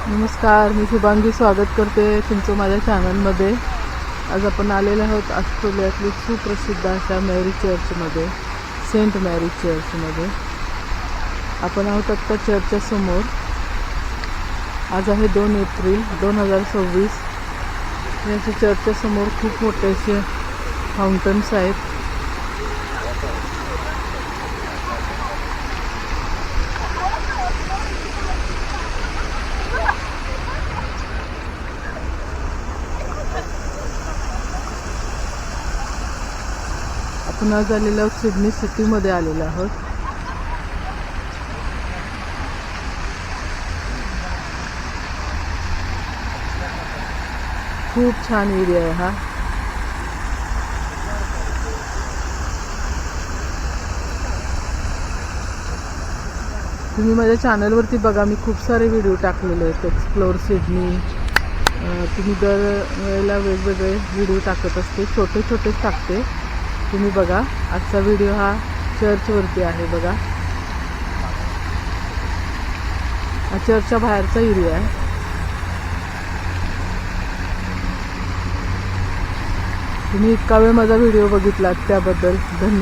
नमस्कार, मी शुभांगी स्वागत करते तुमचं माझ्या चॅनलमध्ये। आज आपण आलेलो आहोत ऑस्ट्रेलियातली सुप्रसिद्ध अशा मॅरी चर्चमध्ये, सेंट मॅरी चर्चमध्ये। आपण आहोत आत्ता चर्चच्या समोर। आज आहे 2 एप्रिल 2026। याच्या चर्चच्या समोर खूप मोठे असे फाउंटन्स आहेत। आपण आज आलेलो आहोत सिडनी सिटीमध्ये आलेलो आहोत। खूप छान एरिया आहे हा। तुम्ही माझ्या चॅनलवरती बघा, मी खूप सारे व्हिडिओ टाकलेले आहेत एक्सप्लोर सिडनी। तुम्ही दर वेळेला वेगवेगळे व्हिडिओ टाकत असते, छोटे छोटेच टाकते, तुम्ही बघा। आजचा व्हिडिओ हा चर्चवरती आहे बघा। हा चर्चच्या बाहेरचा एरिया आहे। तुम्ही इतका वेळ माझा व्हिडिओ बघितलात त्याबद्दल धन्यवाद।